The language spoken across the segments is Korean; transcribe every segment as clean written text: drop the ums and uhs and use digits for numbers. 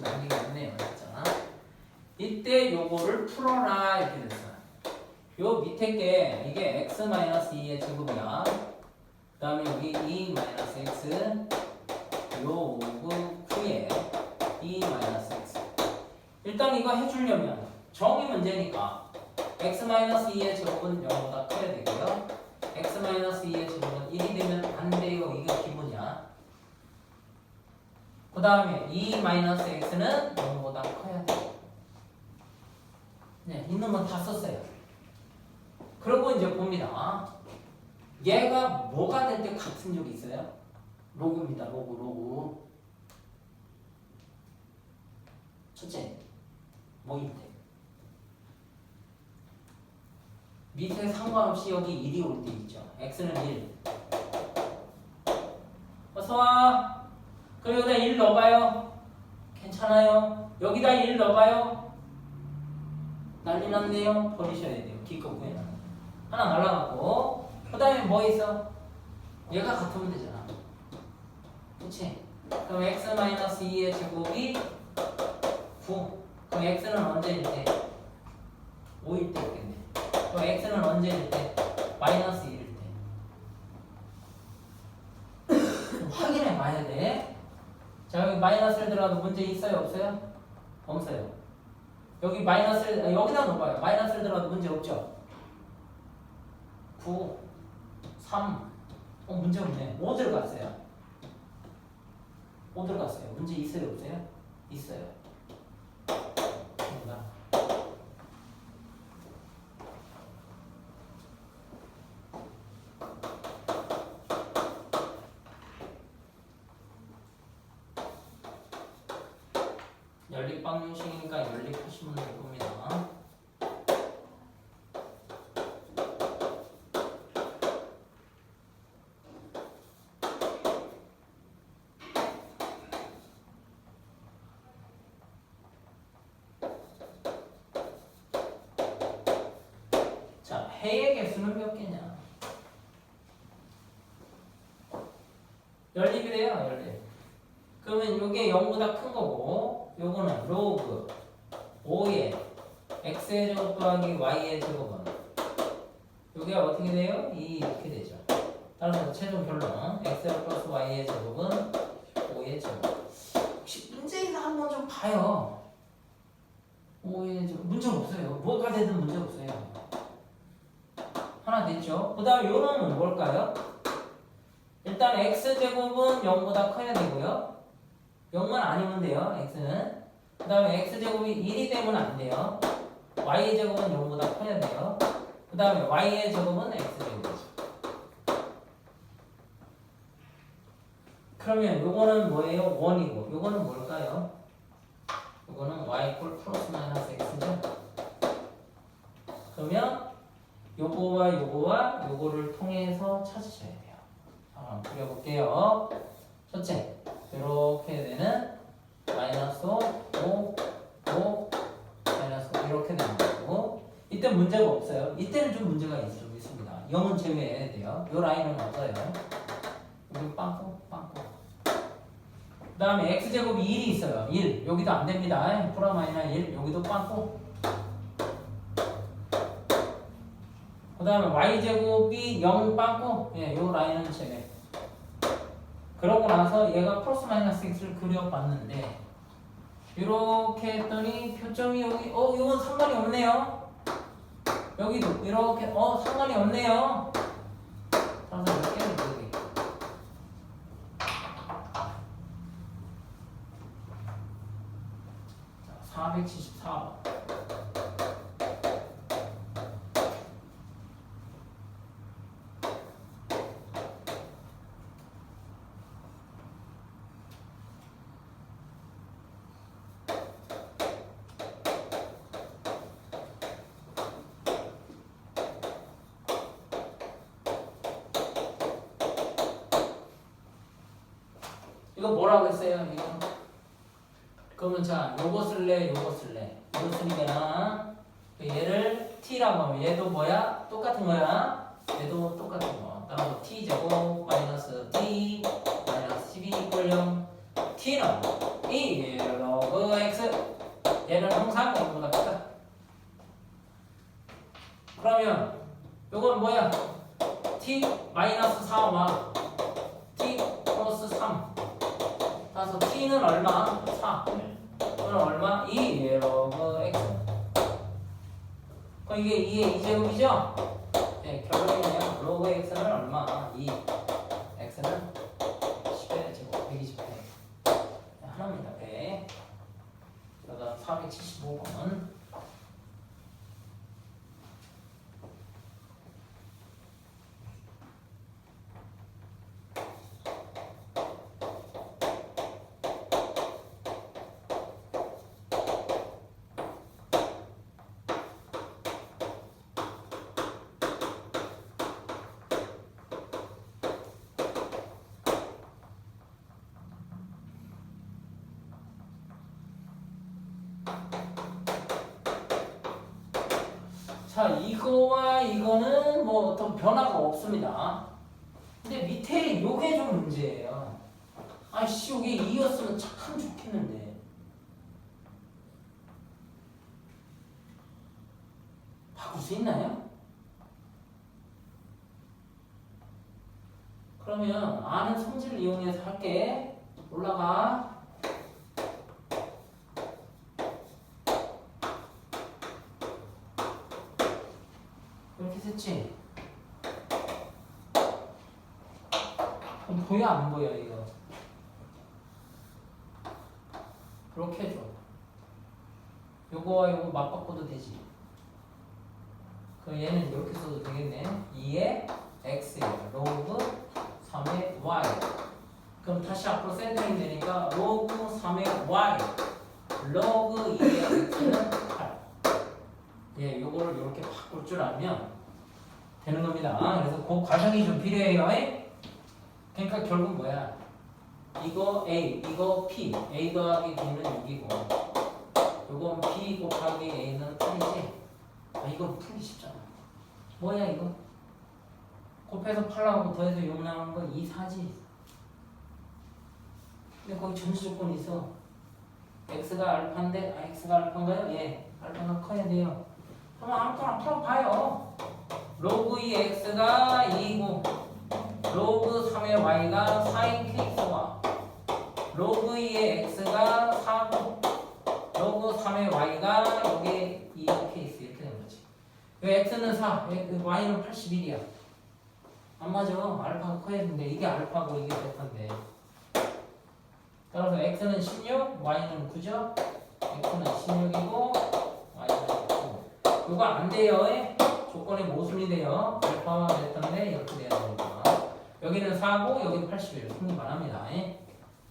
남기겠네요. 했잖아. 이때 요거를 풀어라 이렇게 됐어. 요 밑에 게 이게 x-2의 제곱이야. 그 다음에 여기 2-x 요그 9에 2-x. 일단 이거 해주려면 정의 문제니까 x-2의 제곱은 0보다 커야 되고요. x-2의 제곱은 1이 되면 안 돼요. 이게 기본이야. 그 다음에 2-x는 0보다 커야 돼. 네, 있는 건 다 썼어요. 그리고 이제 봅니다. 얘가 뭐가 될 때 같은 적이 있어요? 로그입니다. 로그. 첫째, 뭐일 때? 밑에 상관없이 여기 1이 올 때 있죠. x는 1. 어서와. 그리고 여기다 1 넣어봐요. 괜찮아요. 여기다 1 넣어봐요. 난리 났네요. 버리셔야 돼요. 기껏 구해놔. 하나 날라갔고, 그 다음에 뭐 있어? 얘가 같으면 되잖아. 그치? 그럼 x-2의 제곱이 9. 그럼 x는 언제일 때? 5일 때 있겠네. 그럼 x는 언제일 때? -1일 때. 확인해 봐야 돼. 자, 여기 마이너스를 들어가도 문제 있어요? 없어요? 없어요. 여기 마이너스를, 여기다 넣어봐요. 마이너스를 들어가도 문제 없죠? 9, 3. 문제 없네. 5 들어갔어요. 5 들어갔어요. 문제 있어요? 없어요? 있어요. 됩니다. 연립 방식이니까 연립하시면 될 겁니다. 자, 해의 개수는 몇 개냐? 연립이래요, 연립. 그러면 이게 0보다 큰 거고, 요거는 로그 5의 x의 제곱 더하기 y의 제곱은 요게 어떻게 돼요? 2 이렇게 되죠. 따라서 최종 결론 x 플러스 y의 제곱은 5의 제곱. 혹시 문제에서 한번 좀 봐요. 5의 제곱 문제 없어요. 뭐가 되든 문제 없어요. 하나 됐죠? 그 다음 요 놈은 뭘까요? 일단 x제곱은 0보다 커야 되고요. 0만 아니면 돼요. x는. 그 다음에 x제곱이 1이 되면 안 돼요. y제곱은 0보다 커야 돼요. 그 다음에 y의 제곱은 x제곱이죠. 그러면 요거는 뭐예요? 1이고 요거는 뭘까요? 요거는 y 꼴 플러스 마이너스 x죠. 그러면 요거와 요거와 요거를 통해서 찾으셔야 돼요. 한번 그려볼게요. 첫째, 이렇게 되는 마이너스 5, 5, 마이너스 5 이렇게 되는 거고, 이때 문제가 없어요. 이때는 좀 문제가 있습니다. 0은 제외해야 돼요. 요 라인은 없어요. 여기 빵꾸. 그 다음에 x제곱이 1이 있어요. 1. 여기도 안 됩니다. 플러스 마이너스 1. 여기도 빵꾸. 그 다음에 y제곱이 0 빵꾸. 예, 요 라인은 제외. 그러고 나서 얘가 플러스 마이너스 x를 그려봤는데 이렇게 했더니 표점이 여기 이건 상관이 없네요. 여기도 이렇게 상관이 없네요. 따라서 몇 개를 여기 474번. 이거 뭐라고 했어요? 이거? 그러면 자, 요거 쓸래, 요거 쓸래. 이거 쓰니까 얘를 t라고 하면 얘도 뭐야? 똑같은 거야. 얘도 똑같은 거. 따라서 t제곱 마이너스 t 마이너스 12 이꼴 0. t는 2 로그 얘는 항상 0보다 크다. 그러면 요건 뭐야? t 마이너스 4와 t 플러스 3. 따라서 t는 얼마? 4. 그건 얼마? 2 로그 x. 그럼 이게 2의 2제곱이죠? 네, 결론이네요. 로그 x는 얼마? 2. x는 10의 제곱, 120회. 하나입니다. 100. 그다음 475번. 자, 이거와 이거는 뭐 어떤 변화가 없습니다. 근데 밑에 요게 좀 문제예요. 아이씨, 요게 2였으면 참 좋겠는데. 바꿀 수 있나요? 그러면 아는 성질을 이용해서 할게. 올라가. 이렇게 됐지? 그럼 보여 안 보여 이거? 이렇게 해줘. 요거와 요거 맞바꿔도 되지. 그럼 얘는 이렇게 써도 되겠네. 2의 x예요. 로그 3의 y. 그럼 다시 앞으로 센터링 되니까 로그 3의 y 로그 2의 x는 8. 예, 요거를 이렇게 바꿀 줄 알면 되는 겁니다. 그래서 그 과정이 좀 필요해요. 그러니까 결국 뭐야? 이거 A, 이거 P. A 더하기 B는 6이고 요건 B 곱하기 A는 8이지? 아, 이건 풀기 쉽잖아. 뭐야 이거? 곱해서 8 나오고 더해서 6 나오는 거 2, 4지. 근데 거기 전제 조건이 있어. X가 알파인데, X가 알파인가요? 예, 알파가 커야 돼요. 그럼 아무거나 풀어봐요. 로그 2x가 2고 로그 3의 y가 4인 케이스와 로그 2의 x가 4고 로그 3의 y가 여기 2인 케이스 이렇게 된 거지. 왜 x는 4, y는 81이야. 안 맞아. 알파가 커야 되는데 이게 알파고 이게 베타인데. 따라서 x는 16, y는 9죠. x는 16이고 y는 9. 이거 안 돼요. 조건이 모순이 돼요. 알파와 베타인데 이렇게 돼야 되니까. 여기는 4고 여기는 81. 성립 안 합니다.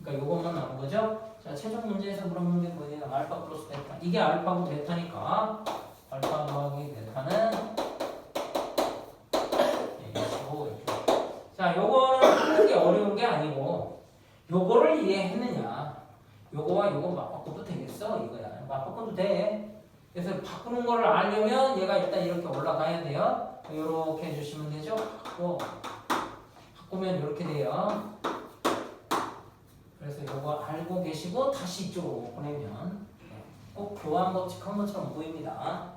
그러니까 이것만 나온 거죠. 자, 최종 문제에서 물어보는 게 뭐예요? 알파 플러스 베타. 이게 알파고 베타니까 알파 더하기 베타는 25 이렇게. 자, 요거는 하는 게 어려운 게 아니고 요거를 이해했느냐. 요거와 요거 맞바꿔도 되겠어? 이거야. 맞바꿔도 돼. 그래서 바꾸는 거를 알려면 얘가 일단 이렇게 올라가야 돼요. 이렇게 해주시면 되죠. 바꾸면 이렇게 돼요. 그래서 이거 알고 계시고 다시 이쪽으로 보내면 꼭 교환 법칙 한 것처럼 보입니다.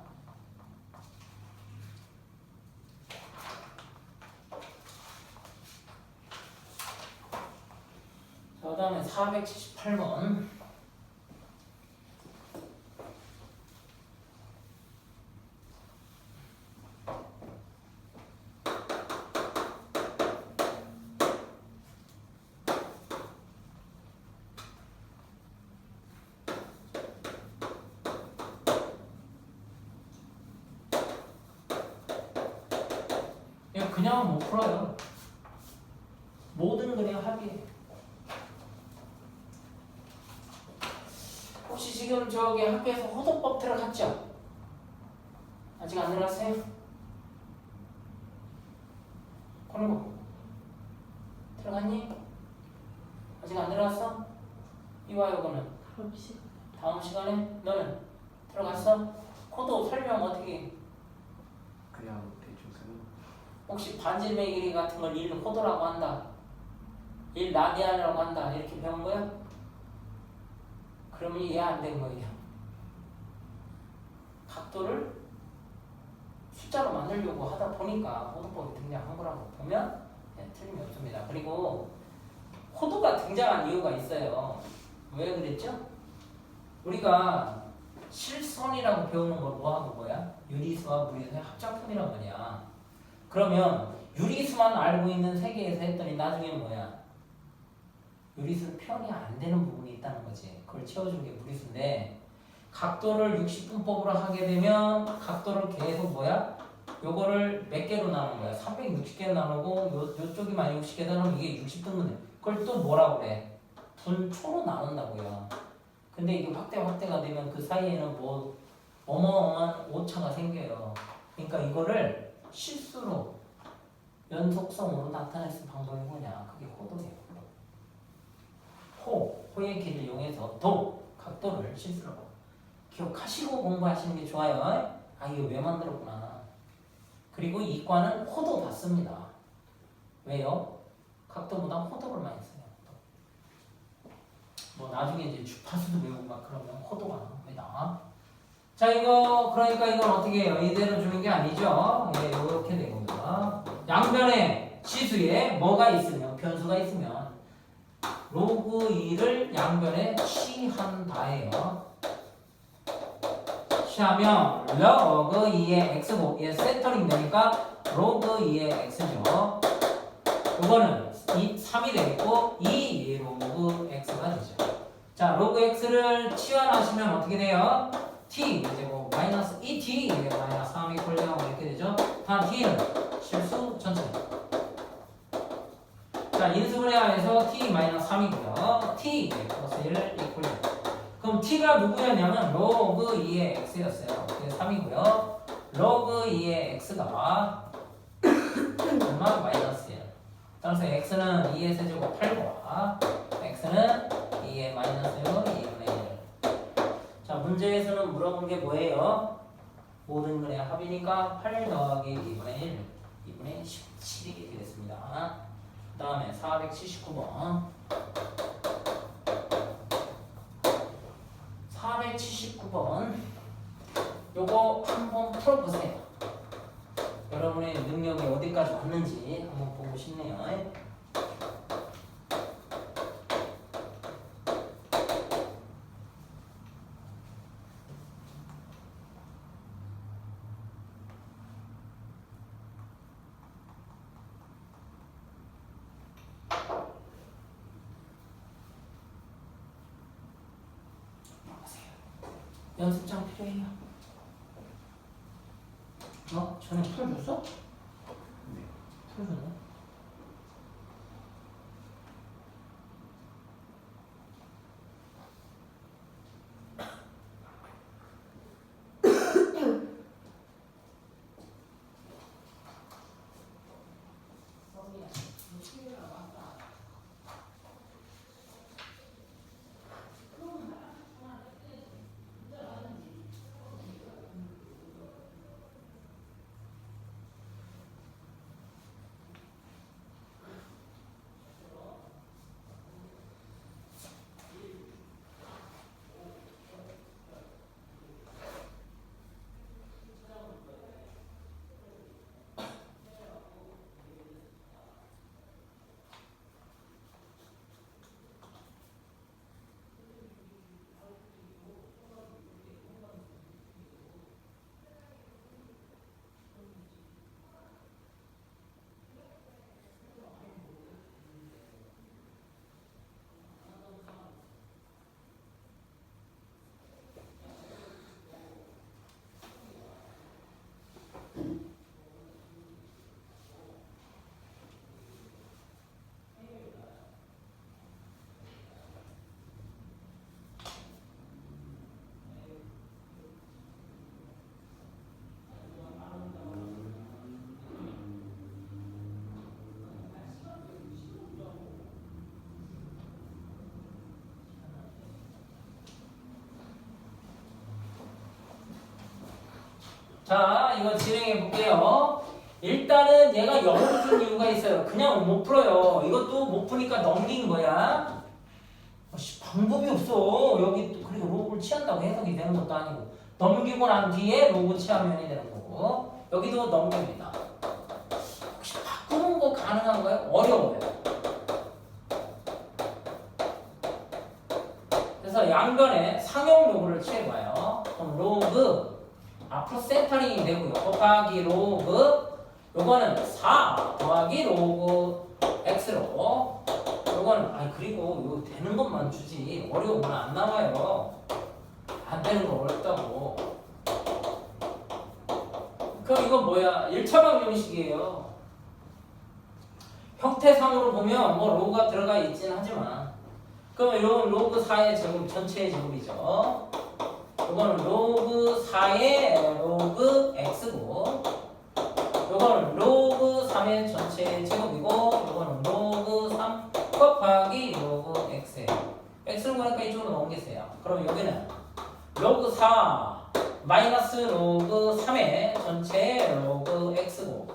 자, 그 다음에 478번. 그냥 못 풀어요. 모든 그냥 합의해. 혹시 지금 저기 학교에서 호도법 들어갔죠? 아직 안 들어갔어요? 코너고 들어갔니? 아직 안 들어갔어? 이와 요거는 다음 시간에 너는 들어갔어? 코도 설명 어떻게? 그냥 대충 쓰는. 혹시 반지름의 길이 같은 걸 1 코도라고 한다. 1 라디안이라고 한다. 이렇게 배운 거야? 그러면 이해 안 된 거예요. 각도를 숫자로 만들려고 하다 보니까 호도법이 등장한 거라고 보면 틀림이 없습니다. 그리고 호도가 등장한 이유가 있어요. 왜 그랬죠? 우리가 실선이라고 배우는 걸 뭐하고 뭐야? 유리수와 무리수의 합작품이란 말이야. 그러면 유리수만 알고 있는 세계에서 했더니 나중에 뭐야? 유리수 표현이 안 되는 부분이 있다는 거지. 그걸 채워주는 게 무리수인데 각도를 60분법으로 하게 되면 각도를 계속 뭐야? 요거를 몇 개로 나눈 거야? 360개 나누고 요쪽이 만 60개 나누면 이게 60등분 돼. 그걸 또 뭐라고 그래? 분초로 나눈다고요. 근데 이게 확대가 되면 그 사이에는 뭐 어마어마한 오차가 생겨요. 그러니까 이거를 실수로 연속성으로 나타낼 수 있는 방법이 뭐냐? 그게 호도예요. 호의 길을 이용해서 각도를 실수로 기억하시고 공부하시는 게 좋아요. 아 이거 왜 만들었구나. 그리고 이과는 호도 받습니다. 왜요? 각도보다 호도를 많이 써요. 뭐 나중에 이제 주파수도 배우고 막 그러면 호도가 나옵니다. 자 이거 그러니까 이건 어떻게 해요? 이대로 주는 게 아니죠. 예, 이렇게 된 겁니다. 양변에 시수에 뭐가 있으면 변수가 있으면 로그 2를 양변에 취한다예요. 취하면 로그 2의 x고 얘 센터링 되니까 로그 2의 x죠. 이거는 3이 되겠고 2 로그 x가 되죠. 자 로그 x를 치환하시면 어떻게 돼요? t 이제 뭐 마이너스 2t 마이너스 3이 콜 0 이렇게 되죠. 단 t는 실수 전체. 자 인수분해하에서 t 마이너스 3이고요. t 플러스 1을 이퀄 0. 그럼 t가 누구였냐면 로그 2의 x였어요. 그게 3이고요. 로그 2의 x가 얼마? 마이너스 1. 따라서 x는 2의 세제곱 8과 x는 2의 마이너스 2분의 1. 자 문제에서는 물어본 게 뭐예요? 모든 근의 합이니까 8 더하기 2분의 1 2분의 17이 되겠습니다. 그 다음에 479번 479번 요거 한번 풀어보세요. 여러분의 능력이 어디까지 왔는지 한번 보고 싶네요. 연습장 필요해요. 전에 풀어줬어? 네. 풀어줬네. 자, 이거 진행해 볼게요. 일단은 얘가 0을 준 이유가 있어요. 그냥 못 풀어요. 이것도 못 푸니까 넘긴 거야. 방법이 없어. 여기 또 그리고 로그를 취한다고 해석이 되는 것도 아니고 넘기고 난 뒤에 로그 치환면이 되는 거고 여기도 넘깁니다. 혹시 바꾸는 거 가능한가요? 어려워요. 그래서 양변에 상용 로그를 취해봐요. 그럼 로그 앞으로 센터링이 되고요. 곱하기 로그 요거는 4 더하기 로그 x로 요거는 그리고 요 되는 것만 주지 어려운 건 안 나와요. 안 되는 거 어렵다고. 그럼 이건 뭐야? 1차 방정식이에요. 형태상으로 보면 뭐 로그가 들어가 있진 하지만 그럼 이런 로그 4의 제곱 전체의 제곱이죠. 이거는 로그 4의 로그 x고 이거는 로그 3의 전체의 제곱이고 이거는 로그 3 곱하기 로그 x예요. x를 보니까 이쪽으로 넘기세요. 그럼 여기는 로그 4 마이너스 로그 3의 전체 로그 x고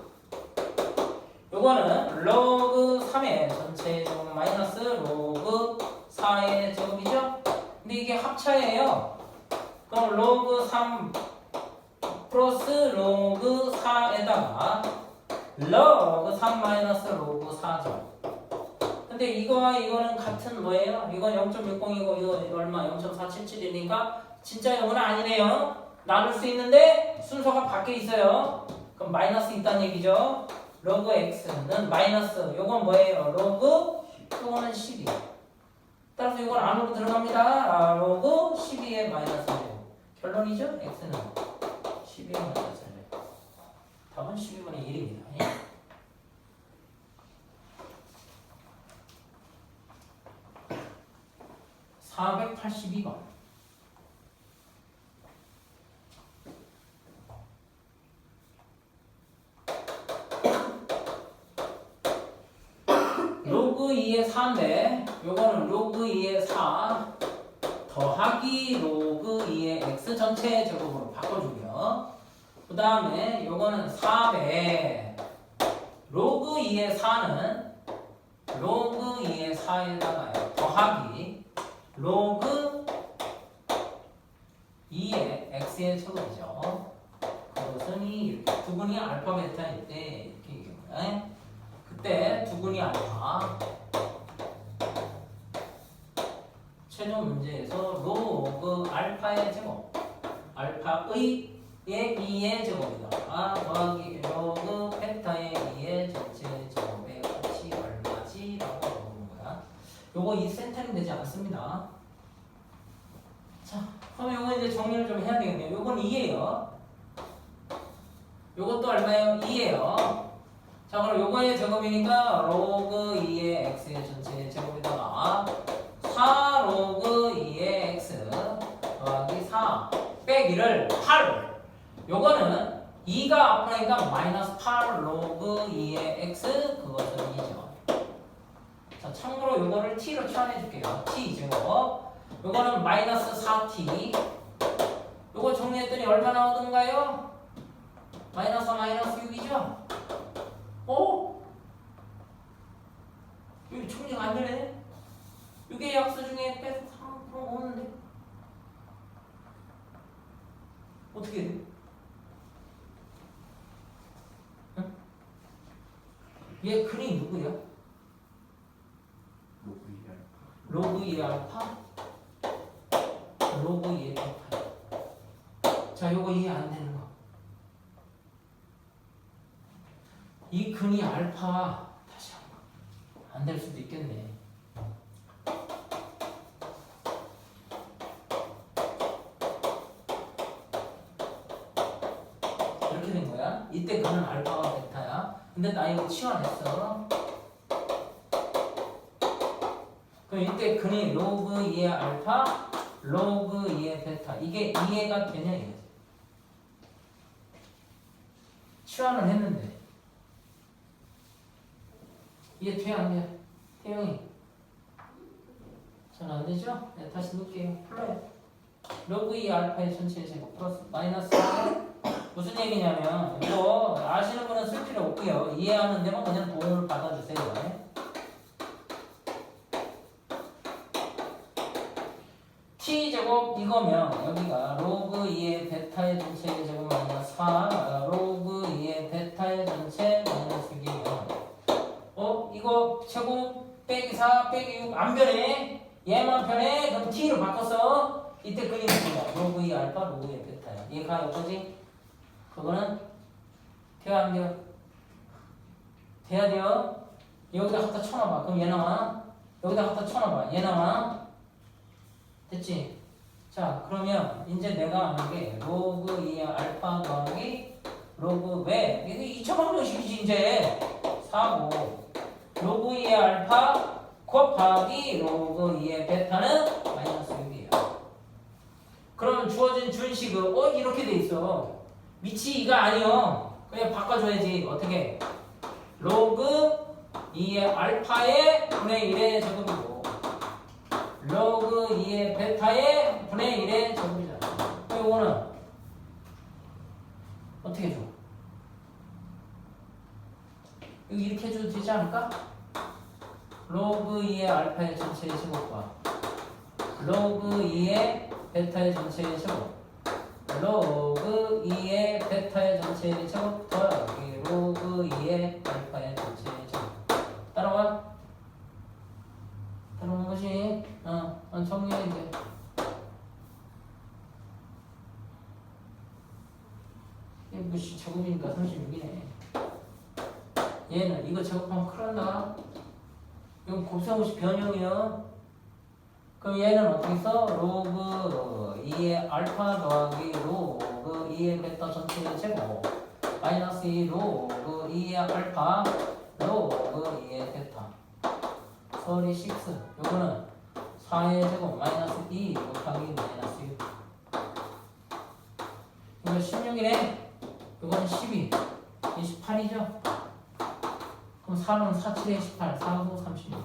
요거는 로그 3의 전체 제곱 마이너스 로그 4의 제곱이죠? 근데 이게 합차예요. 그럼 로그 3 플러스 로그 4에다가 로그 3 마이너스 로그 4죠. 근데 이거와 이거는 같은 뭐예요? 이건 0.60이고 이거 얼마? 0.477이니까 진짜 이거는 아니네요. 나눌 수 있는데 순서가 바뀌어 있어요. 그럼 마이너스 있다는 얘기죠. 로그 x는 마이너스 요건 뭐예요? 로그 요거는 12. 따라서 이건 안으로 들어갑니다. 로그 12의 마이너스 1. 결론이죠? x는 12의 마이너스 1. 답은 12분의 1입니다. 482번. 로그 2의 4인데 요거는 로그 2의 4 더하기 로그 2의 x 전체 제곱으로 바꿔주고요. 그 다음에 요거는 4배 로그 2의 4는 로그 2의 4에다가요 더하기 로그 2의 x의 제곱이죠. 그것은 이렇게 두근이 알파 베타일 때 이렇게 얘기합니다. 그때 두근이 알파 최종 문제에서 로그 알파의 제곱 알파의 2의 제곱이다. 더하기 로그 베타의 2의 전체 제곱의 값이 얼마지? 라고 물어보는 거야. 요거 이 센터링 되지 않습니다. 자, 그럼 요거 이제 정리를 좀 해야 되겠네요. 요건 2예요. 요것도 얼마예요? 2예요. 자, 그럼 요거의 제곱이니까 로그 2의 x의 전체 제곱에다가 4 로그 2의 x 더하기 4 빼기를 8. 요거는 2가 앞으로니까 마이너스 8 로그 2의 x 그것은 2죠. 자, 참고로 요거를 t로 치환해 줄게요. t 제곱. 요거는 마이너스 4t. 요거 정리했더니 얼마 나오던가요? 마이너스 6이죠? 여기 정리가 안 되네? 이게 약수 중에 빼서 3% 오는데? 어떻게 돼? 응? 얘 근이 누구야? 로그 2 알파? 로그 2 베타. 자, 요거 이해 안 되는 거. 이 근이 알파 다시 한번 안 될 수도 있겠네. 이렇게 된 거야. 이때 근은 알파와 베타야. 근데 나 이거 치환했어. 그럼 이때 근이 로그 2의 알파, 로그 2의 베타. 이게 이해가 되냐 이거지. 치환을 했는데 이게 돼 안 돼? 태영이 잘 안 되죠? 네, 다시 놓을게요. 풀어요. 로그 2 알파의 전체 제곱 플러스 마이너스 무슨 얘기냐면 이거 아시는 분은 쓸 필요 없고요. 이해하는 데만 그냥 도움을 받아주세요. t 제곱 이거면 여기가 로그 2의 베타의 전체 제곱 마이너스 4 로그 2의 베타의 전체 마이너스 6이면 이거 제곱 빼기 4 빼기 6 안 변해. 얘만 변해. 그럼 t로 바꿨어. 이때 그리는 거야. 로그 2 알파 로그 2 베타야. 얘가 여기지? 그거는 돼야 안 돼요? 돼야 돼요. 여기다 갖다 쳐놔봐. 그럼 얘 나와. 여기다 갖다 쳐놔봐. 얘 나와. 됐지? 자, 그러면 이제 내가 아는 게 로그 2의 알파 더하기 로그 왜? 이게 2차 방정식이지 이제. 4고 로그 2의 알파 곱하기 로그 2의 베타는 마이너스 6이야. 그러면 주어진 준식은 이렇게 돼 있어. 밑이 2가 아니요. 그냥 바꿔줘야지. 어떻게? 로그 2의 알파의 분의 1의 제곱이고 로그 2의 베타의 분의 1의 제곱이잖아. 그럼 이거는 어떻게 해줘? 여기 이렇게 해줘도 되지 않을까? 로그 2의 알파의 전체의 제곱과 로그 2의 베타의 전체의 제곱 로그 2의 베타의 전체의 제곱 더하기 로그 2의 알파의 전체의 제곱. 따라와? 따라오는 거지? 정리해 이제. 이게 무슨 제곱이니까 36이네. 얘는 이거 제곱하면 큰일 난다. 이건 곱셈없이 변형이야. 그럼 얘는 어떻게 써? 로그 2의 알파 더하기 로그 2의 베타 전체의 제곱 마이너스 2 로그 2의 알파 로그 2의 베타 36. 요거는 4의 제곱 마이너스 2 곱하기 마이너스 6. 이거 16이네. 이거는 12 28이죠. 그럼 4는 4, 7에 18 4, 9, 36.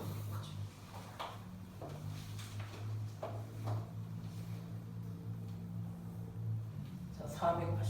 자, 483.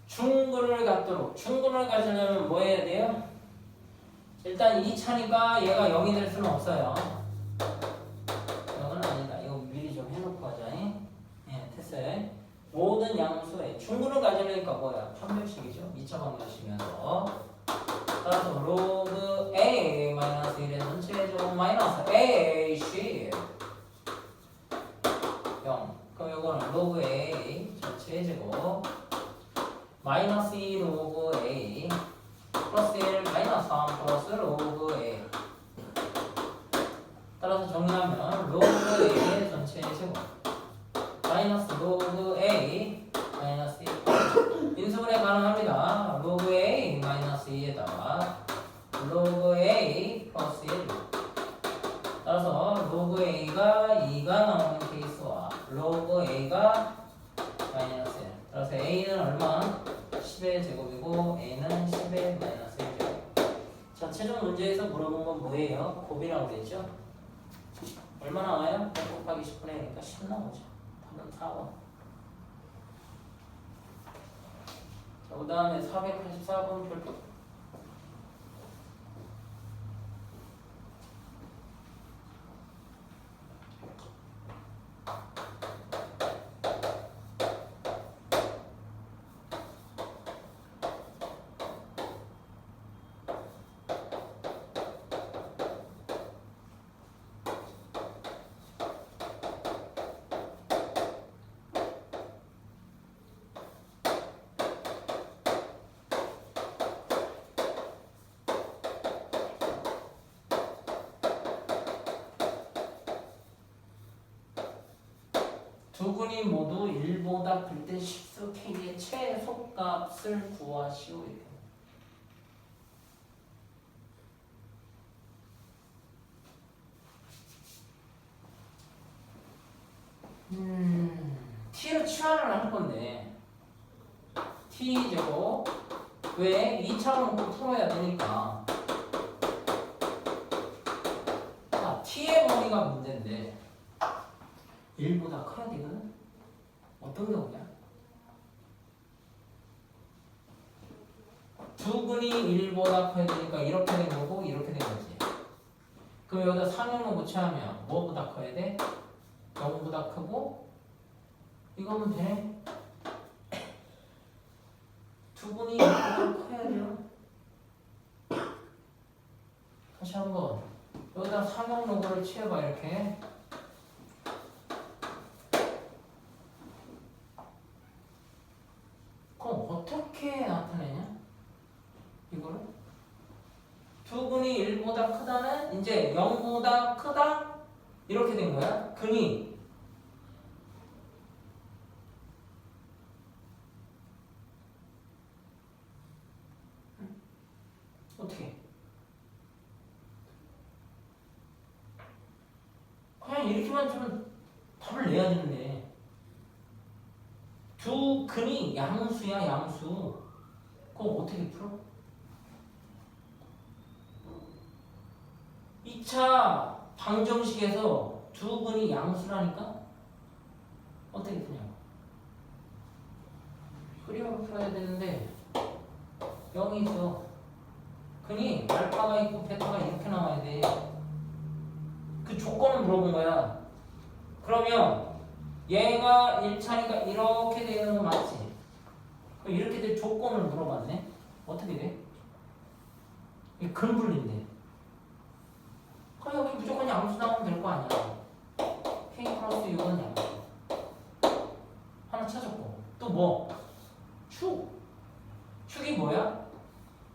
중근을 갖도록. 중근을 가지려면 뭐 해야 돼요? 일단 2차니까 얘가 0이 될 수는 없어요. 이건 아니다. 이거 미리 좀 해놓고 하자. 예, 됐어요. 모든 양수의 중근을 가지려니까 뭐야? 판별식이죠. 2차 방정식이면서. 따라서 로그 A 마이너스 1의 전체 제곱 마이너스 AC 0. 그럼 이거는 로그 A 전체 제곱 마이너스 2 로그 A 플러스 1 마이너스 3 플러스 로그 A. 따라서 정리하면 로그 A의 전체 제곱 마이너스 로그 A 마이너스 2. 인수분해 가능합니다. 로그 A 마이너스 2에다가 로그 A 플러스 1. 따라서 로그 A가 2가 나오는 케이스와 로그 A가 마이너스 1. 따라서 A는 얼마? 10의 제곱이고 A는 10의 마이너스 1제곱. 자, 최종 문제에서 물어본 건 뭐예요? 곱이라고 되죠? 얼마 나와요? 100 곱하기 10분의 1이니까 10 나오죠. 답은 4번. 자, 그 다음에 484번 별표. 두 근이 모두 1보다 클 때 식수 K의 최소값을 구하시오. 이렇게. t를 치환을 할 건데 t제곱 왜 2차로 놓고 풀어야 되니까 자 t의 범위가 문제인데 1보다 커야 되거든? 어떤 경우냐? 두 근이 1보다 커야 되니까 이렇게 된 거고 이렇게 된 거지. 그럼 여기다 상용로 고치하면 뭐보다 커야 돼? 0보다 크고 이거면 되네. 두 근이 1보다 커야 돼요. 다시 한번 여기다 상용로고를 취해봐 이렇게. 그럼 어떻게 나타내냐? 이거를 두 근이 1보다 크다는 이제 0보다 크다 이렇게 된 거야. 근이 어떻게 그냥 이렇게만 주면 답을 내야 되는데 두 근이 양수야 양수. 그럼 어떻게 풀어? 2차 방정식에서 두 근이 양수라니까 어떻게 푸냐고. 그림으로 풀어야 되는데 0이 있어. 근이 알파가 있고 베타가 이렇게 나와야 돼. 그 조건을 물어본 거야. 그러면 얘가 1차니까 이렇게 되는 거 맞지? 그럼 이렇게 될 조건을 물어봤네. 어떻게 돼? 이게 근분리인데. 그럼 여기 무조건 양수 나오면 될 거 아니야. K 플러스 6은 양수. 하나 찾았고. 또 뭐? 축. 축이 뭐야?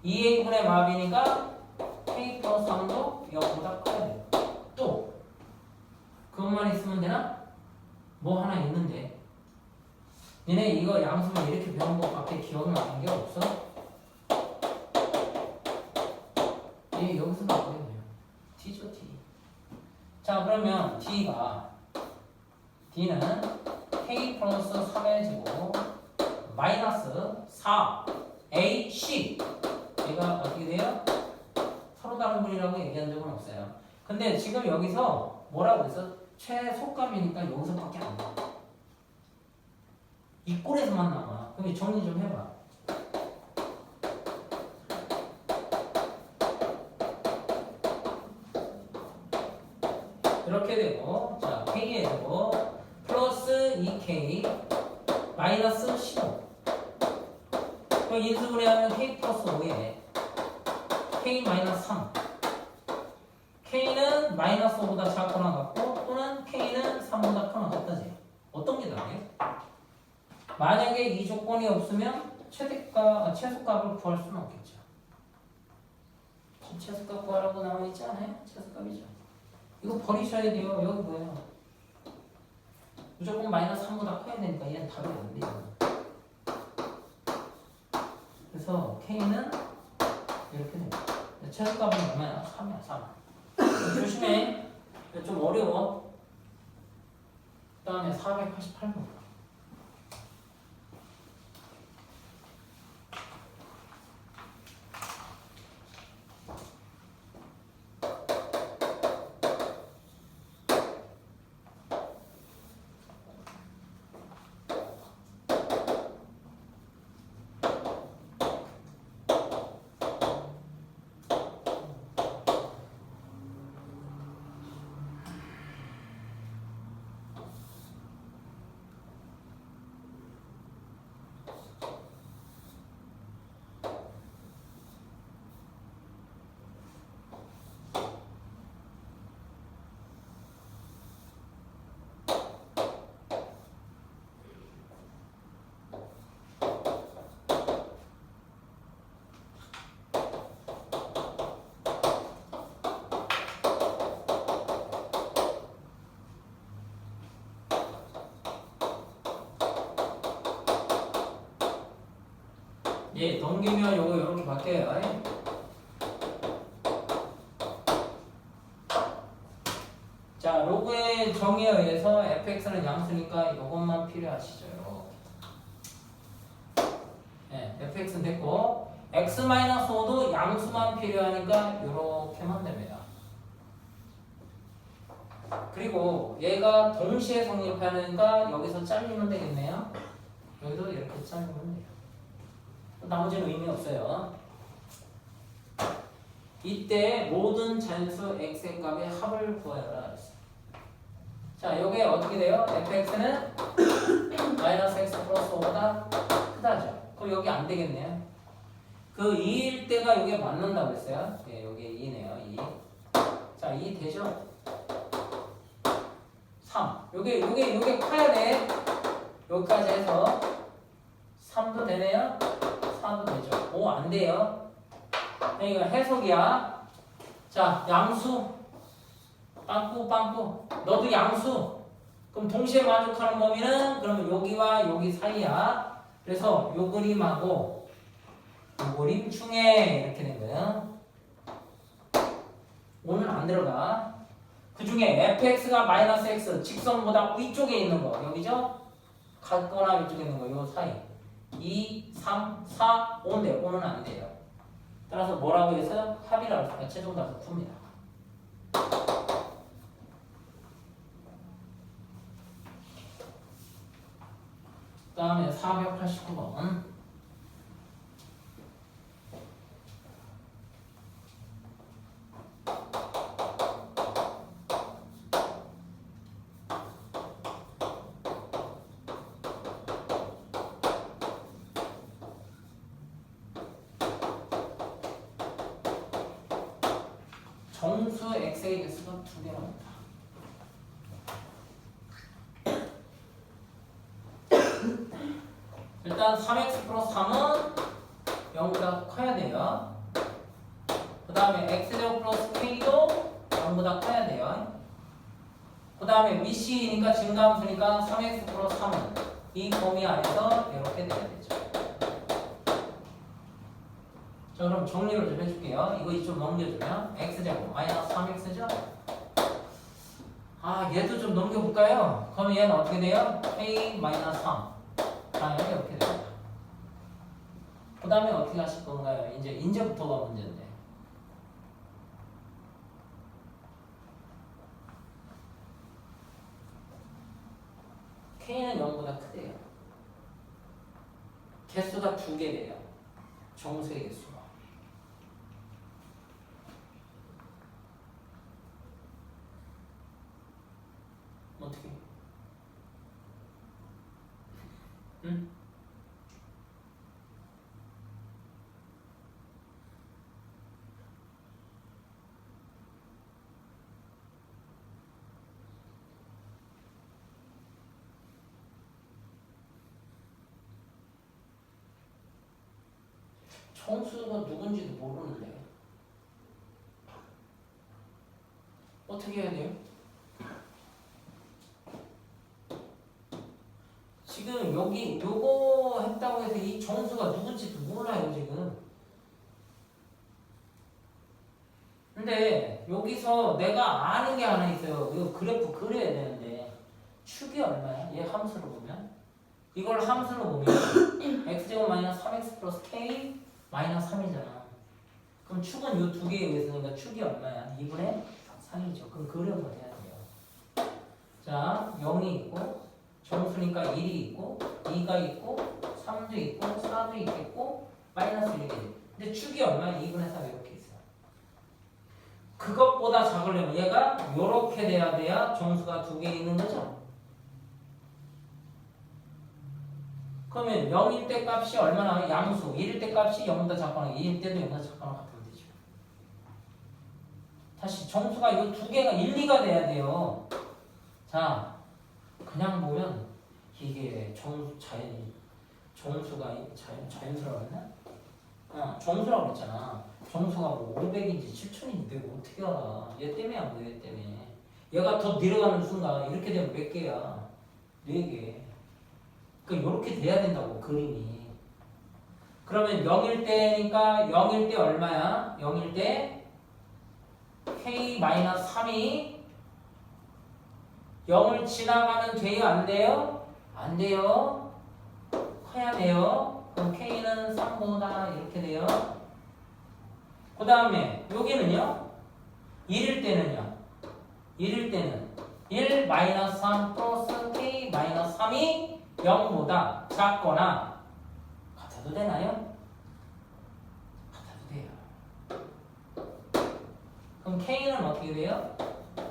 2A분의 마비니까 K 플러스 3도 0보다 커야 돼. 또 그것만 있으면 되나? 뭐 하나 있는데 니네 이거 양수만 이렇게 배운 것밖에 기억나는 게 없어? 얘 여기서 나오겠네요. T죠 T. 자 그러면 D는 K 플러스 3의 제곱 마이너스 4AC 얘가 어떻게 돼요? 서로 다른 분이라고 얘기한 적은 없어요. 근데 지금 여기서 뭐라고 했어? 최소값이니까 여기서밖에 안 나와. 이 꼴에서만 나와. 그럼 정리 좀 해봐. 이렇게 되고 자 K의 제곱 플러스 2K 마이너스 15. 그럼 인수분해하면 K 플러스 5에 K 마이너스 3. K는 마이너스 5보다 작거나 같고 또는 K는 3보다 크거나 같다지. 어떤 게 다르게? 만약에 이 조건이 없으면 최소값을 구할 수는 없겠죠. 최소값 구하라고 나와 있지 않아요? 최소값이죠. 이거 버리셔야 돼요. 여기 뭐예요? 무조건 마이너스 3보다 커야 되니까 얘는 답이 안 돼요. 그래서 K는 이렇게 됩니다. 최소값은 얼마야? 3이야 3. 조심해. 좀 어려워. 그 다음에 488번. 예, 넘기면 요거 이렇게 바뀌어요. 자, 로그의 정의에 의해서 fx는 양수니까 이것만 필요하시죠. 네, fx는 됐고 x-5도 양수만 필요하니까 이렇게만 됩니다. 그리고 얘가 동시에 성립하니까 여기서 잘리면 되겠네요. 여기도 이렇게 잘리면 돼요. 나머지는 의미 없어요. 이때 모든 잔수 x의 값의 합을 구하여라 했어요. 자, 요게 어떻게 돼요? fx는 마이너스 x 플러스 5보다 크다죠. 그럼 여기 안 되겠네요. 그 2일 때가 여기에 맞는다고 했어요. 예, 여기 2네요. 2. 자, 2 되죠? 3. 요게 커야 돼. 여기까지 해서 3도 되네요. 4도 되죠. 5 안 돼요. 이거 해석이야. 자, 양수. 빵꾸. 너도 양수. 그럼 동시에 만족하는 범위는 그러면 여기와 여기 사이야. 그래서 요 그림하고 요 그림 중에 이렇게 된 거예요. 5는 안 들어가. 그 중에 fx가 마이너스 x 직선보다 위쪽에 있는 거 여기죠? 같거나 위쪽에 있는 거 요 사이 2, 3, 4, 5인데 5는 안 돼요. 따라서 뭐라고 해서 합이라고 할까? 최종 답을 풉니다. 그 다음에 489번 정수 x의 개수가 2개나 있다. 일단 3x 플러스 3은 0보다 커야 돼요. 그 다음에 x제곱 플러스 k도 0보다 커야 돼요. 그 다음에 미시니까 증가함수니까 3x 플러스 3은 이 범위 안에서 이렇게 돼야 되죠. 자, 그럼 정리를 좀 해줄게요. 이거 좀 넘겨주면 x제곱 마이너스 3x죠? 아, 얘도 좀 넘겨볼까요? 그럼 얘는 어떻게 돼요? k 마이너스 3 당연히 이렇게 됩니다. 그 다음에 어떻게 하실 건가요? 이제부터가 문제인데. k는 0보다 크대요. 개수가 2개래요. 정수의 개수가. 어떻게? 응? 정수가 누군지도 모르는데 어떻게 해야 돼요? 지금 여기 요거 했다고 해서 이 정수가 누군지도 몰라요 지금. 근데 여기서 내가 아는 게 하나 있어요. 이거 그래프 그려야 되는데 축이 얼마야? 얘 함수로 보면 이걸 함수로 보면 x제곱 마이너스 3x 플러스 k 마이너스 3이잖아. 그럼 축은 요 두 개에 의해서니까 축이 얼마야? 2분의 3이죠. 그럼 그려서 해야 돼요. 자, 0이 있고 정수니까 1이 있고 2가 있고 3도 있고 4도 있겠고 마이너스 1이 돼. 근데 축이 얼마야? 2분의 3 이렇게 있어. 그것보다 작으려면 얘가 요렇게 돼야 정수가 두 개 있는 거죠. 그러면 0일 때 값이 얼마나 양수 1일 때 값이 0보다 작거나 2일 때도 0보다 작거나 같으면 되죠. 다시 정수가 이 두 개가 1, 2가 돼야 돼요. 자, 그냥 보면 이게 정수가 자연수라고 했나? 정수라고 그랬잖아. 정수가 뭐 500인지 7000인지 내가 어떻게 알아? 얘 때문에 안 보여, 얘 때문에. 얘가 더 내려가는 순간 이렇게 되면 몇 개야? 4개. 그러니까 이렇게 돼야 된다고 그림이. 그러면 0일 때니까 0일 때 얼마야? 0일 때 k-3이 0을 지나가면 돼요? 안 돼요? 안 돼요. 커야 돼요. 그럼 K는 3보다 이렇게 돼요. 그 다음에 여기는요. 1일 때는요. 1일 때는 1 마이너스 3 플러스 K 마이너스 3이 0보다 작거나 같아도 되나요? 같아도 돼요. 그럼 K는 어떻게 돼요?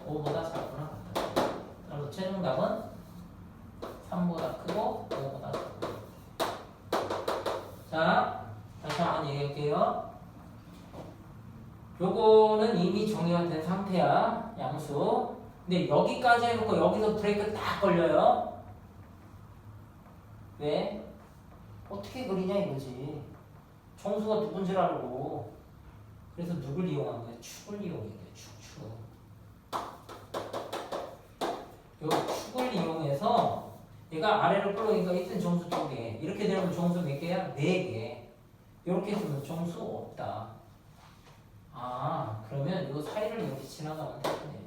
5보다 작거나 같아도 돼요. 그래서 최종답은 3보다 크고 5보다 작고. 자, 다시 한번 얘기할게요. 요거는 이미 정리가 된 상태야. 양수. 근데 여기까지 해놓고 여기서 브레이크 딱 걸려요. 왜? 어떻게 그리냐 이거지. 정수가 누군지 알고. 그래서 누굴 이용한 거야? 축을 이용해. 축. 요 축을 이용해서 얘가 아래로 끌어오니까 이땐 정수 2개. 이렇게 되면 정수 몇 개야? 4개. 이렇게 되면 정수 없다. 아, 그러면 요 사이를 이렇게 지나가면 되겠네요.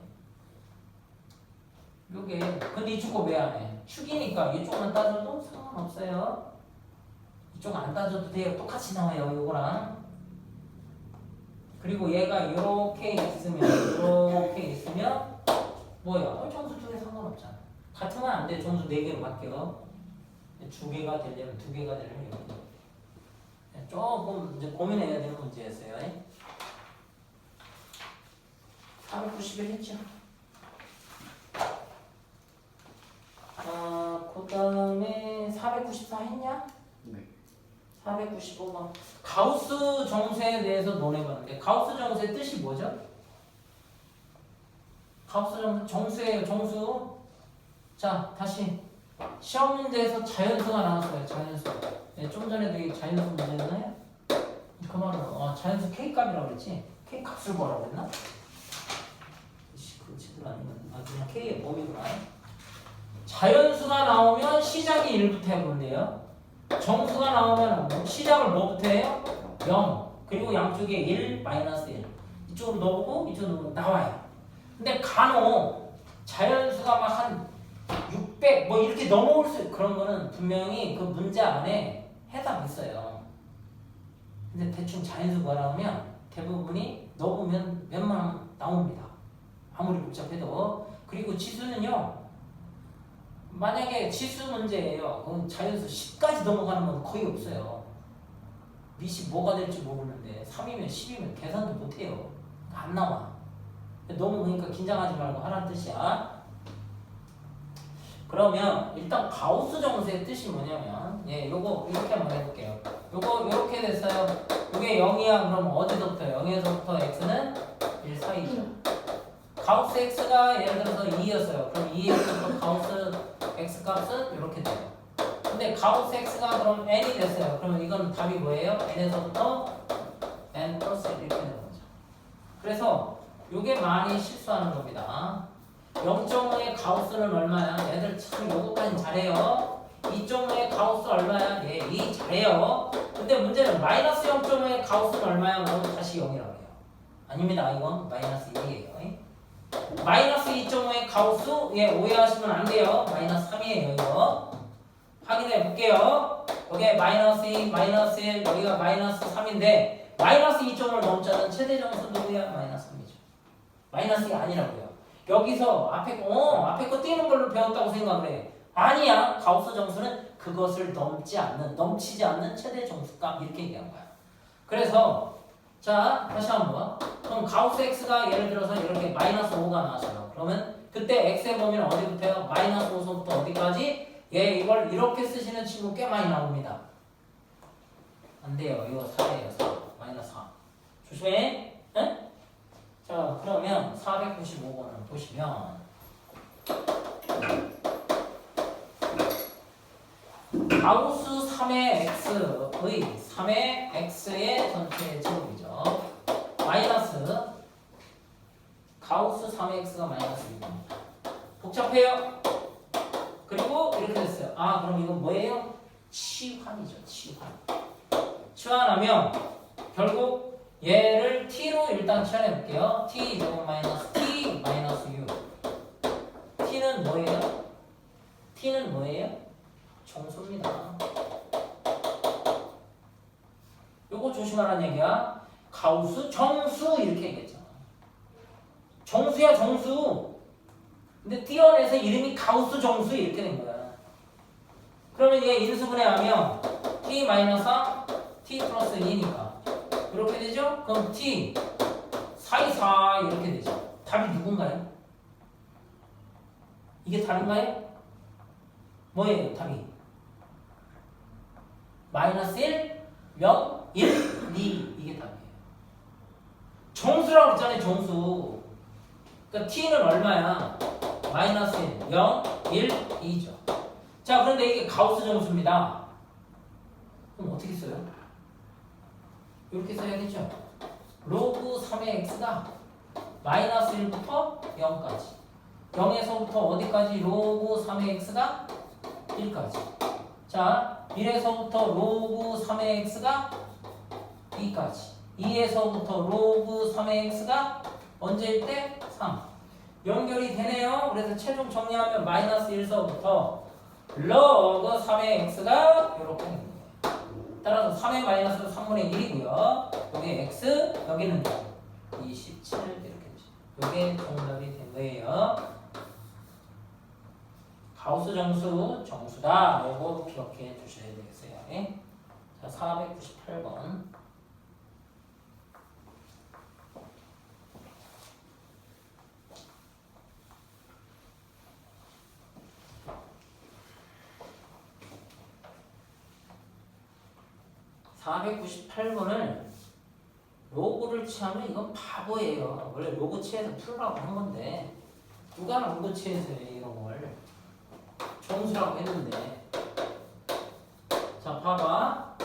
요게 근데 이쪽 거 왜 안 해? 축이니까 이쪽만 따져도 상관없어요. 이쪽 안 따져도 돼요. 똑같이 나와요. 요거랑. 그리고 얘가 이렇게 있으면 뭐야? 정수 2개 상관없잖아. 같으면 안 돼. 정수 4개로 바뀌어. 2개가 되려면 2개가 되려면 이렇게. 조금 이제 고민해야 되는 문제였어요. 491 했죠. 그 다음에 494 했냐? 네. 495번. 가우스 정수에 대해서 논해봤는데 가우스 정수의 뜻이 뭐죠? 가우스 정수예요. 정수. 자, 다시 시험 문제에서 자연수가 나왔어요. 자연수. 네, 좀 전에도 이 자연수 문제였나요? 그 말은 자연수 K값이라고 그랬지? K값을 뭐라고 그랬나? 그 제대로 아니면 그냥 K의 범위구나. 자연수가 나오면 시작이 1부터 해보면 돼요. 정수가 나오면 시작을 뭐부터 해요? 0. 그리고 양쪽에 1, 마이너스 1. 이쪽으로 넣어보고 이쪽으로 넣으면 나와요. 근데 간혹 자연수가 막 한 600 뭐 이렇게 넘어올 수 그런 거는 분명히 그 문제 안에 해답이 있어요. 근데 대충 자연수가 나오면 대부분이 넣어보면 웬만하면 나옵니다. 아무리 복잡해도. 그리고 지수는요. 만약에 지수 문제예요. 그럼 자연수 10까지 넘어가는 건 거의 없어요. 밑이 뭐가 될지 모르는데 3이면 10이면 계산도 못해요. 안 나와. 너무 그러니까 긴장하지 말고 하라는 뜻이야. 그러면 일단 가우스 정수의 뜻이 뭐냐면 요거 이렇게 한번 해볼게요. 요거 이렇게 됐어요. 요게 0이야. 그럼 어디서부터 0에서부터 x는 1 사이죠. 가우스 x가 예를 들어서 2였어요. 그럼 2에서부터 가우스 x 값은 이렇게 돼요. 근데 가우스 x가 그럼 n이 됐어요. 그러면 이건 답이 뭐예요? n에서부터 n 플러스 1 이렇게 되는 거죠. 그래서 요게 많이 실수하는 겁니다. 0.5의 가우스는 얼마야? 얘들 참 요거까지 잘해요. 2.5의 가우스 얼마야? 2 잘해요. 근데 문제는 마이너스 0.5의 가우스는 얼마야? 그럼 다시 0이라고 해요. 아닙니다. 이건 마이너스 1이에요. 마이너스 2.5의 가우스 오해하시면 안 돼요. 마이너스 3이에요. 이거 확인해 볼게요. 여기에 마이너스 2, 마이너스 1, 여기가 마이너스 3인데 마이너스 2.5를 넘자는 최대 정수 누구야? 마이너스 3이죠. 마이너스 2 아니라고요. 여기서 앞에 거 띄는 걸로 배웠다고 생각을 해. 아니야. 가우스 정수는 그것을 넘치지 않는 최대 정수값 이렇게 얘기한 거야. 그래서 자 다시 한번. 그럼 가우스 x가 예를 들어서 이렇게 마이너스 5가 나왔어요. 그러면 그때 x의 범위는 어디부터요? 마이너스 5서부터 어디까지? 이걸 이렇게 쓰시는 친구 꽤 많이 나옵니다. 안 돼요. 이거 4예요. 4. 마이너스 4. 조심해. 응? 자 그러면 495번을 보시면 가우스 3의 x의 3의 x의 전체 제곱이죠. 마이너스 가우스 3의 x가 마이너스 6입니다. 복잡해요. 그리고 이렇게 됐어요. 그럼 이건 뭐예요? 치환이죠. 치환하면 결국 얘를 t로 일단 치환해 볼게요. t 제곱 마이너스 t 마이너스 6. t는 뭐예요? t는 뭐예요? 정수입니다. 요거 조심하라는 얘기야. 가우스, 정수 이렇게 얘기했잖아. 정수야 정수. 근데 띄어내서 이름이 가우스 정수 이렇게 된 거야. 그러면 얘 인수분해하면 t 마이너스 t 플러스 2니까 이렇게 되죠? 그럼 t 사이사 이렇게 되죠. 답이 누군가요? 이게 답인가요? 뭐예요 답이? 마이너스 1, 0, 1, 2 이게 답이에요. 정수라고 그랬잖아요 정수. 그러니까 t는 얼마야? 마이너스 1, 0, 1, 2죠. 자 그런데 이게 가우스 정수입니다. 그럼 어떻게 써요? 이렇게 써야겠죠. 로그 3의 x가 마이너스 1부터 0까지 0에서부터 어디까지? 로그 3의 x가 1까지. 자 1에서부터 로그 3의 x가 2까지 2에서부터 로그 3의 x가 언제일 때? 3. 연결이 되네요. 그래서 최종 정리하면 마이너스 1서부터 로그 3의 x가 이렇게 됩니다. 따라서 3의 마이너스 3분의 1이고요. 여기 x, 여기는 27 이렇게 되죠. 이게 정답이 된 거예요. 가우스 정수, 정수다. 이거 기억해 주셔야 되겠어요. 네? 자, 498번. (498번을) 로그를 취하면 이건 바보예요. 원래 로그 취해서 풀으라고 한 건데 누가 로그 취해서 해 이런 걸 정수라고 했는데. 자 봐봐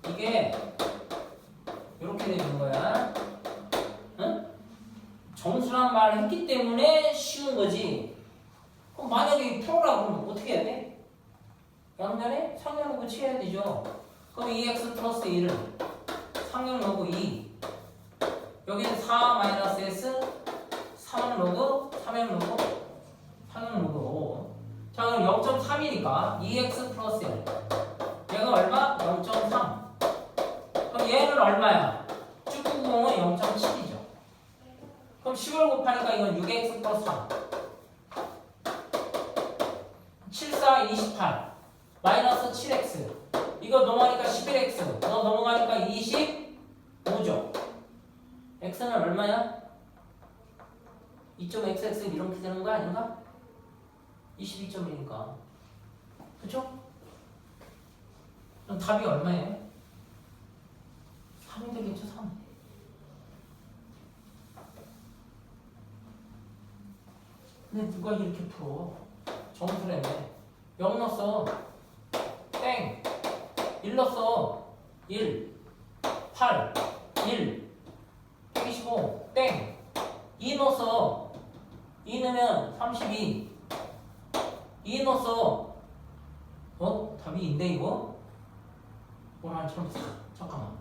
이게 이렇게 되는 거야. 응? 정수란 말을 했기 때문에 쉬운 거지. 그럼 만약에 풀으라고 하면 어떻게 해야 돼? 양면에 상면 로그 취해야 되죠. 그럼 2x 플러스 1을 상용 로그 2 여기는 4 마이너스 s 3은 로그 3은 로그 상용 로그 5. 자 그럼 0.3이니까 2x 플러스 1 얘가 얼마? 0.3. 그럼 얘는 얼마야? 쭉990은 0.7이죠. 그럼 10을 곱하니까 이건 6x 플러스 3 7, 4, 28 마이너스 7x 이거 넘어가니까 11x 너 넘어가니까 25죠. x는 얼마야? 2.xx 이렇게 되는 거 아닌가? 22.1이니까 그쵸? 그럼 답이 얼마예요? 3이 되겠죠 3. 근데 누가 이렇게 풀어? 정수라며 0 넣었어 땡 1 넣었어 1 8 1 125 땡 2 넣었어 2 넣으면 32 2 넣었어 답이 있네 이거? 오늘처럼 잠깐만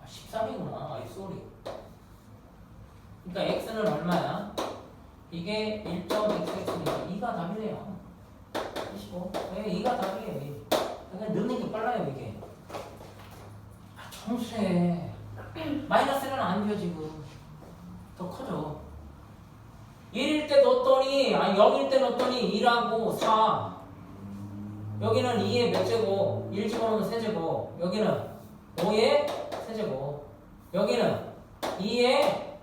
13이구나 아이 쏘리. 그러니까 x는 얼마야? 이게 1.xx니까 2가 답이네요. 25. 네, 2가 답이에요. 그냥 넣는 게 빨라요 이게. 정수해. 마이너스는 안 돼요 지금. 더 커져. 1일 때 넣었더니 0일 때 넣었더니 2라고 4. 여기는 2의 몇 제곱? 1 집어넣으면 세제곱. 여기는 5의 세제곱. 여기는 2의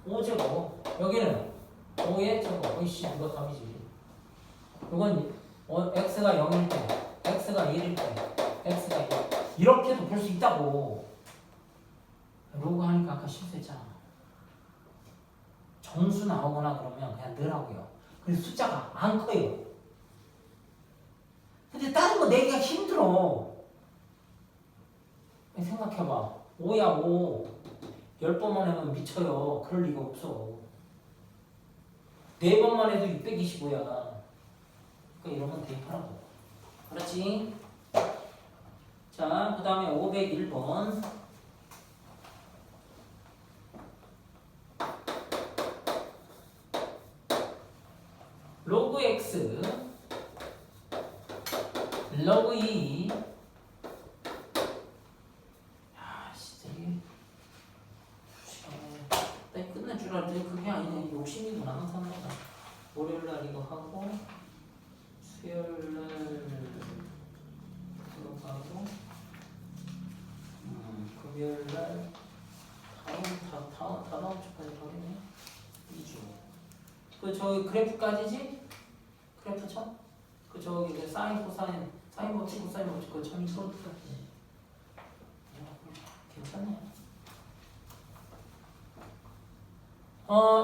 5제곱. 여기는 5의 제곱. 어이씨 이거 답이지. 이건 x가 0일 때, x가 1일 때, x가 1. 이렇게도 볼 수 있다고. 로그 하니까 아까 실수했잖아. 정수 나오거나 그러면 그냥 넣으라고요. 그래서 숫자가 안 커요. 근데 다른 거 내기가 힘들어. 생각해봐. 5야 5. 10번만 하면 미쳐요. 그럴 리가 없어. 4번만 해도 625야. 그러니까 이러면 대입하라고. 알았지? 자, 그 다음에 501번. 로그 x 로그 2 야 진짜 이게 나 끝날 줄 알았더니 그게 아니네. 욕심이구나 항상 내가. 월요일날 이거 하고 수요일날 이거 하고 금요일날 다음 주까지 가겠네. 2주. 그 저기 그래프까지지? 그래프죠? 그 저기 그 사인 코사인 사인 법칙 코사인 법칙 그 점이 풀어두었지. 괜찮네.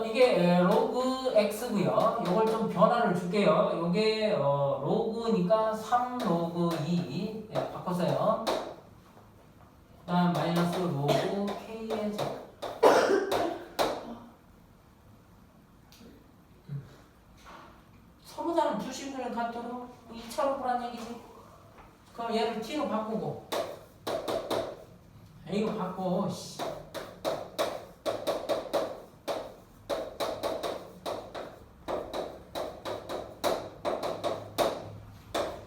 이게 로그 x고요. 요걸 좀 변화를 줄게요. 요게 로그니까 3 로그 2 바꿨어요. 그다음 마이너스 로그 k의 제곱. 서로 다른 두 식을 갖도록 2차로 보란 얘기지. 그럼 얘를 t로 바꾸고 이거 바꿔.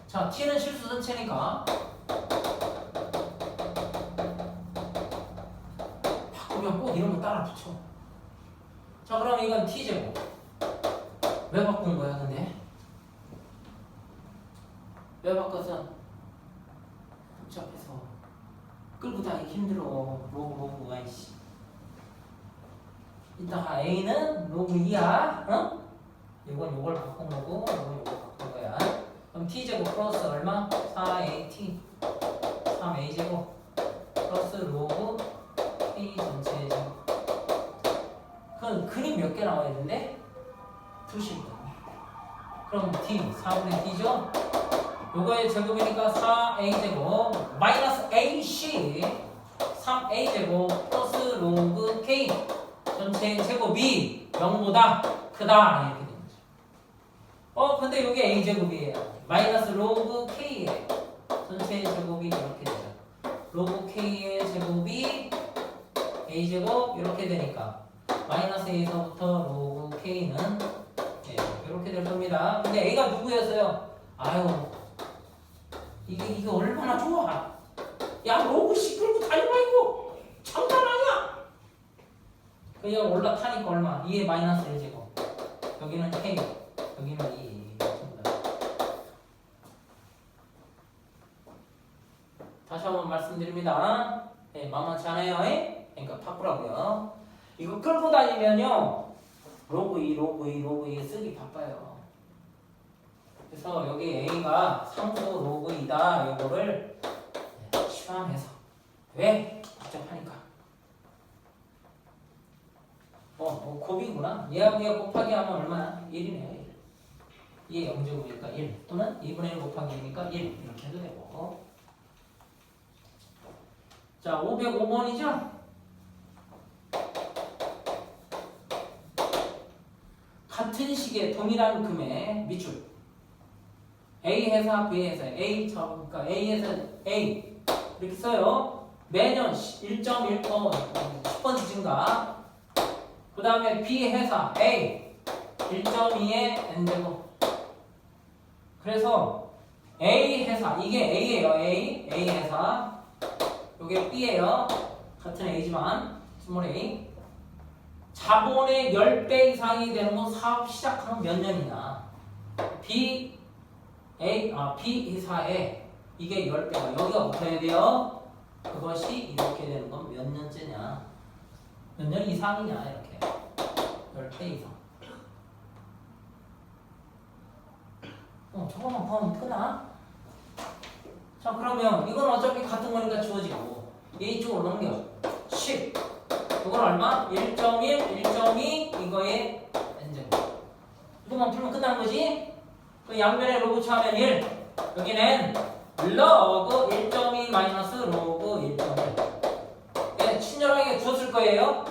자, t는 실수 전체니까 바꾸면 꼭 이런 거 따라 붙여. 자, 그럼 이건 t제곱. 왜 바꾼 거야, 근데? 왜 바꿨어? 복잡해서 끌고 다니기 힘들어. 로그가 이씨. 이따가 a는 로그 2야. 어? 이건 요걸 바꾼 거고, 이건 요걸 바꾼 거야. 그럼 t제곱 플러스 얼마? 4at 3a제곱 플러스 로그 k 전체 제곱. 그럼 그림 몇 개 나와야 되는데? 2식. 그럼 t 4분의 t죠? 요거의 제곱이니까 4a제곱 마이너스 ac 3a제곱 플러스 로그 k 전체 제곱이 0보다 크다 이렇게 되는 거죠. 근데 요게 a제곱이에요. 마이너스 로그 k의 전체 제곱이 이렇게 되죠. 로그 k의 제곱이 a제곱 이렇게 되니까 마이너스 a에서부터 로그 k는 이렇게 될 겁니다. 근데 a가 누구였어요? 아유 이게 얼마나 좋아. 야 로그 씨 끌고 다니마 이거 장난 아니야. 그냥 올라타니까 얼마? 2의 마이너스 1제곱 여기는 k 여기는 2 다시 한번 말씀드립니다. 만만치 않아요. 그러니까 바꾸라고요. 이거 끌고 다니면요 로그 2 로그 2 로그 2 쓰기 바빠요. 그래서 여기 a가 상수 로그 2다 요거를 시감해서 왜? 복잡하니까 곱이구나. 얘하고 얘 곱하기 하면 얼마나? 1이네요 1. 얘 0제곱이니까 1 또는 2분의 1 곱하기 1이니까 1 이렇게 해도 되고. 자 505번이죠? 같은 시기에 동일한 금액 밑줄 A 회사, B 회사, A 그러니까 A에서 A 이렇게 써요. 매년 1.1% 10% 증가. 그 다음에 B 회사 A 1.2의 n제곱. 그래서 A 회사 이게 A예요. A 회사 이게 B예요. 같은 A지만 스몰 A. 자본의 10배 이상이 되는 건 사업 시작하면 몇 년이냐. B 회사에 이게 10배가 여기가 붙어야 돼요. 그것이 이렇게 되는 건 몇 년째냐. 몇 년 이상이냐 이렇게. 10배 이상. 저거만 보면 크나? 자 그러면 이건 어차피 같은 거니까 주어지고 이쪽으로 넘겨. 10 이건 얼마? 1.1, 1.2 이거의 n제곱. 이것만 풀면 끝나는 거지? 그 양변에 로그 처하면 1 여기는 로그 1.2 마이너스 로그 1.1 친절하게 주었을 거예요.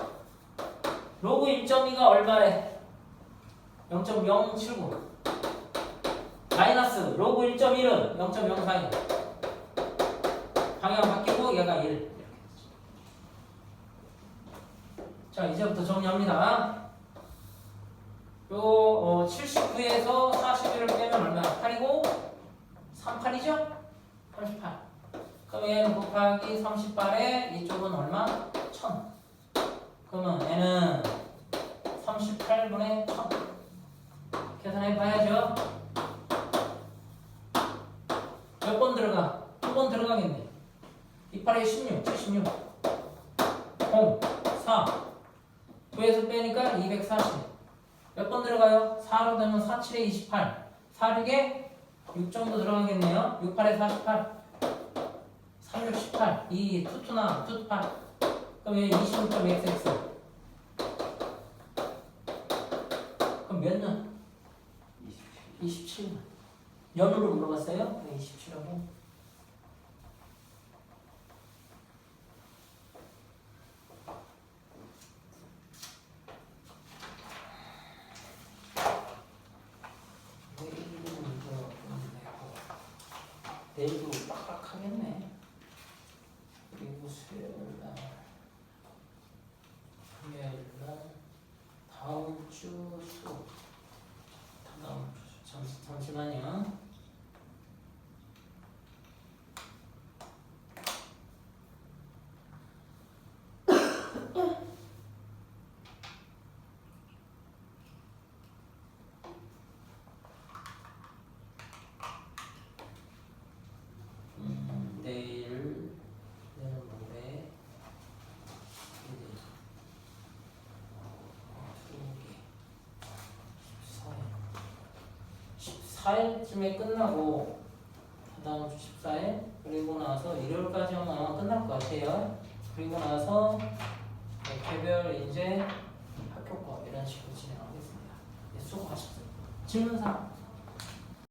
로그 1.2가 얼마래? 0.079 마이너스 로그 1.1은 0.042 방향 바뀌고 얘가 1 자 이제부터 정리합니다. 요 79에서 38이고 38이죠? 38. 그럼 얘는 곱하기 38에 이쪽은 얼마? 1000. 그러면 얘는 38분의 1000. 계산해 봐야죠. 몇 번 들어가? 두 번 들어가겠네. 28에 16, 76. 0, 4. 9에서 빼니까 240. 몇 번 들어가요? 4로 되면 4, 7에 28. 4, 6에 6 정도 들어가겠네요. 6, 8에 48. 3, 6, 18. 2, 2, 2나 2, 8. 그럼 얘 26.xx. 그럼 몇 년? 27년. 연으로 물어봤어요? 27하고. 내일도 빡빡하겠네. 그리고 수요일날, 금요일날, 다음 주 수업. 다음 주 잠시만요. 내일, 내일 모레, 내일, 14일쯤에 끝나고, 다음 주 14일, 그리고 나서 일요일까지 아마 끝날 것 같아요. 그리고 나서 개별 이제 학교 거 이런 식으로 진행하겠습니다. 네, 수고하셨어요. 질문사항.